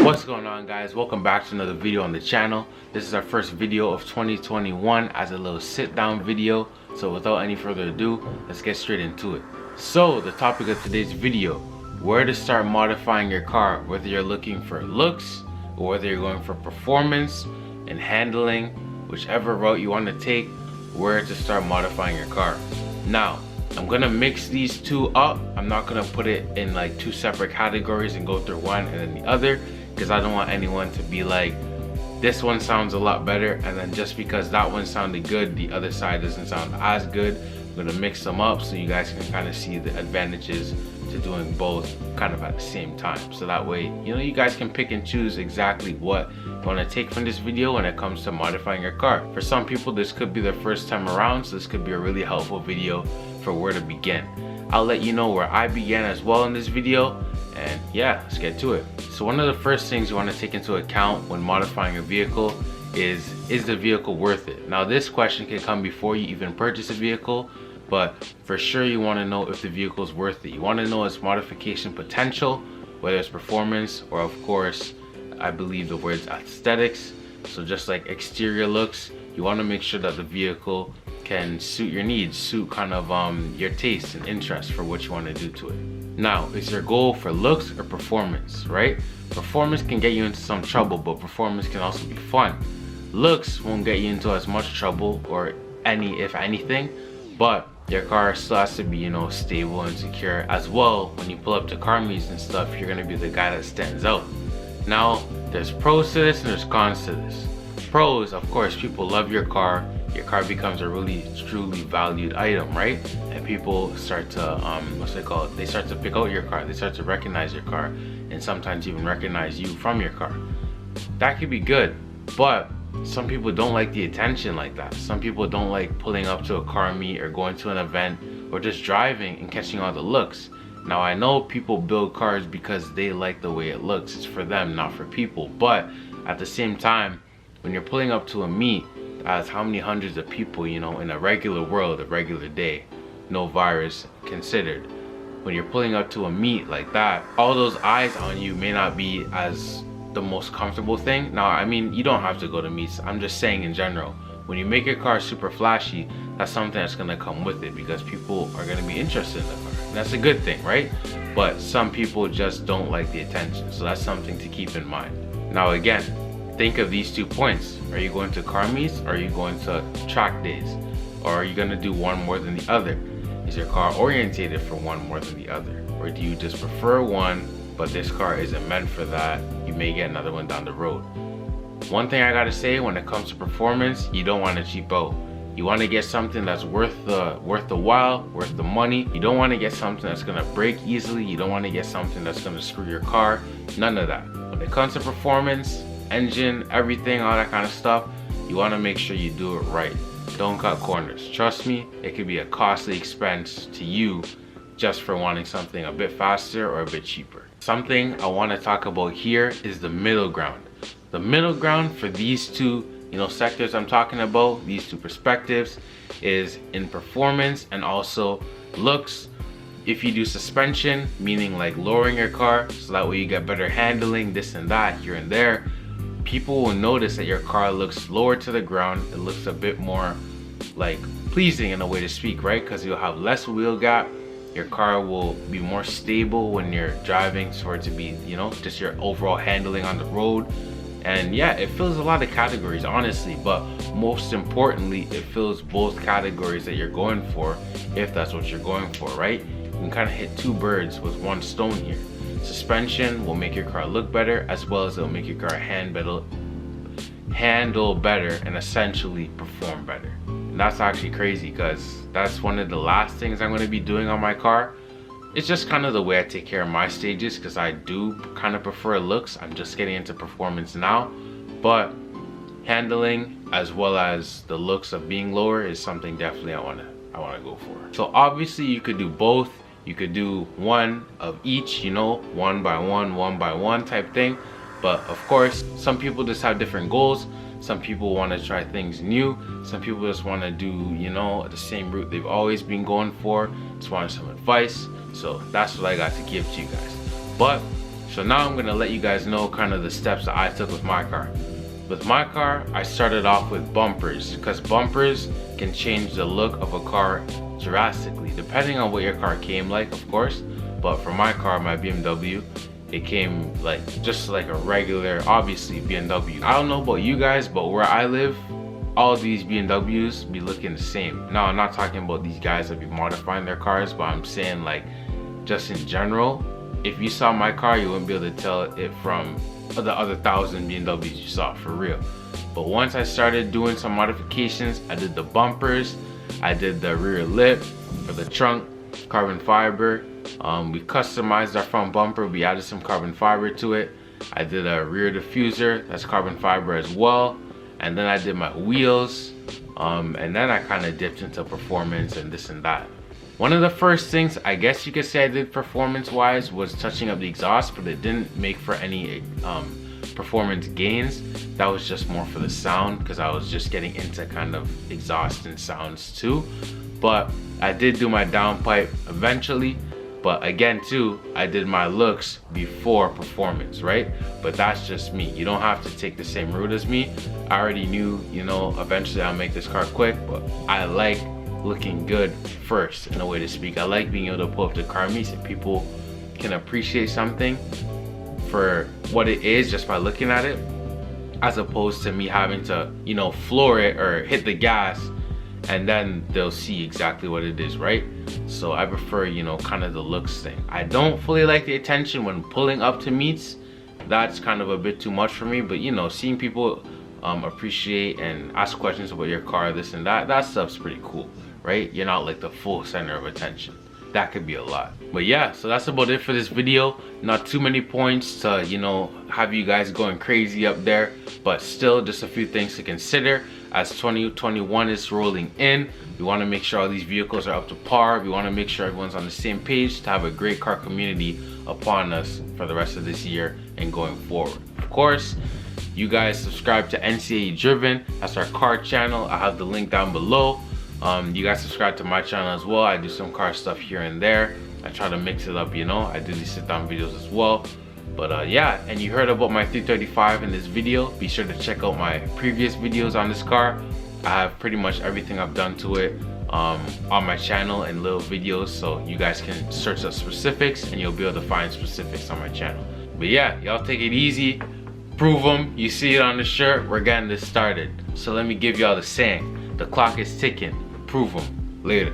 What's going on, guys? Welcome back to another video on the channel. This is our first video of 2021 as a little sit down video. So without any further ado, let's get straight into it. So the topic of today's video, where to start modifying your car, whether you're looking for looks or whether you're going for performance and handling, whichever route you want to take, where to start modifying your car. Now, I'm gonna mix these two up. I'm not gonna put it in like two separate categories and go through one and then the other, because I don't want anyone to be like, this one sounds a lot better, and then just because that one sounded good, the other side doesn't sound as good. I'm gonna mix them up so you guys can kind of see the advantages to doing both kind of at the same time. So that way, you guys can pick and choose exactly what you want to take from this video when it comes to modifying your car. For some people, this could be their first time around, so this could be a really helpful video for where to begin. I'll let you know where I began as well in this video, and yeah, let's get to it. So one of the first things you want to take into account when modifying a vehicle is the vehicle worth it? Now, this question can come before you even purchase a vehicle, but for sure you want to know if the vehicle is worth it. You want to know its modification potential, whether it's performance or, of course, I believe the word's aesthetics. So just like exterior looks, you want to make sure that the vehicle can suit your needs, suit kind of your taste and interest for what you want to do to it. Now, is your goal for looks or performance, right? Performance can get you into some trouble, but performance can also be fun. Looks won't get you into as much trouble, or any, if anything, but your car still has to be, stable and secure as well. When you pull up to car meets and stuff, you're gonna be the guy that stands out. Now, there's pros to this and there's cons to this. Pros, of course, people love your car becomes a really truly valued item, right? And people start to they start to pick out your car, they start to recognize your car, and sometimes even recognize you from your car. That could be good, but some people don't like the attention like that. Some people don't like pulling up to a car meet or going to an event or just driving and catching all the looks. Now, I know people build cars because they like the way it looks. It's for them, not for people. But at the same time, when you're pulling up to a meet, as how many hundreds of people, in a regular world, a regular day, no virus considered, when you're pulling up to a meet like that, all those eyes on you may not be as the most comfortable thing. Now, I mean, you don't have to go to meets. I'm just saying in general, when you make your car super flashy, that's something that's gonna come with it because people are gonna be interested in the car. And that's a good thing, right? But some people just don't like the attention, so that's something to keep in mind. Now, again, think of these 2 points. Are you going to car meets, or are you going to track days? Or are you gonna do one more than the other? Is your car orientated for one more than the other? Or do you just prefer one, but this car isn't meant for that? You may get another one down the road. One thing I gotta say, when it comes to performance, you don't want to cheap out. You want to get something that's worth the while, worth the money. You don't want to get something that's gonna break easily. You don't want to get something that's gonna screw your car. None of that. When it comes to performance, engine, everything, all that kind of stuff, you want to make sure you do it right. Don't cut corners. Trust me, it could be a costly expense to you just for wanting something a bit faster or a bit cheaper. Something I want to talk about here is the middle ground. The middle ground for these two, sectors I'm talking about, these two perspectives, is in performance and also looks. If you do suspension, meaning like lowering your car so that way you get better handling, this and that, here and there, people will notice that your car looks lower to the ground. It looks a bit more like pleasing in a way to speak, right? Because you'll have less wheel gap. Your car will be more stable when you're driving, for it to be, just your overall handling on the road. And yeah, it fills a lot of categories, honestly, but most importantly, it fills both categories that you're going for, if that's what you're going for, right? You can kind of hit 2 birds with 1 stone here. Suspension will make your car look better, as well as it'll make your car handle better and essentially perform better. And that's actually crazy because that's one of the last things I'm going to be doing on my car. It's just kind of the way I take care of my stages, because I do kind of prefer looks. I'm just getting into performance now, but handling as well as the looks of being lower is something definitely I want to go for. So obviously you could do both. You could do one of each, one by one type thing. But of course, some people just have different goals. Some people want to try things new. Some people just want to do, the same route they've always been going for. Just wanted some advice. So that's what I got to give to you guys. But So now I'm gonna let you guys know kind of the steps that I took with my car. With my car, I started off with bumpers, because bumpers can change the look of a car drastically, depending on what your car came like, of course. But for my car, my BMW, it came like just like a regular, obviously, BMW. I don't know about you guys, but where I live, all these BMWs be looking the same. Now, I'm not talking about these guys that be modifying their cars, but I'm saying like just in general, if you saw my car, you wouldn't be able to tell it from the other 1,000 BMWs you saw, for real. But once I started doing some modifications, I did the bumpers, I did the rear lip for the trunk, carbon fiber. We customized our front bumper, we added some carbon fiber to it. I did a rear diffuser, that's carbon fiber as well. And then I did my wheels, and then I kind of dipped into performance and this and that. One of the first things I guess you could say I did performance wise was touching up the exhaust, but it didn't make for any performance gains. That was just more for the sound, because I was just getting into kind of exhaust and sounds too. But I did do my downpipe eventually. But again too, I did my looks before performance, right? But that's just me. You don't have to take the same route as me. I already knew, you know, eventually I'll make this car quick, but I like looking good first, in a way to speak. I like being able to pull up the car meets and people can appreciate something for what it is just by looking at it, as opposed to me having to, you know, floor it or hit the gas and then they'll see exactly what it is, right? So I prefer, you know, kind of the looks thing. I don't fully like the attention when pulling up to meets. That's kind of a bit too much for me, but you know, seeing people appreciate and ask questions about your car, this and that stuff's pretty cool, right? You're not like the full center of attention. That could be a lot. But yeah, so that's about it for this video. Not too many points to, you know, have you guys going crazy up there, but still just a few things to consider as 2021 is rolling in. We want to make sure all these vehicles are up to par. We want to make sure everyone's on the same page to have a great car community upon us for the rest of this year and going forward. Of course, you guys subscribe to NCIE Driven. That's our car channel. I have the link down below. You guys subscribe to my channel as well. I do some car stuff here and there. I try to mix it up, you know. I do these sit down videos as well. But yeah, and you heard about my 335 in this video. Be sure to check out my previous videos on this car. I have pretty much everything I've done to it on my channel in little videos, so you guys can search up specifics and you'll be able to find specifics on my channel. But yeah, y'all take it easy, prove them. You see it on the shirt. We're getting this started. So let me give y'all the saying: the clock is ticking. Prove them. Later.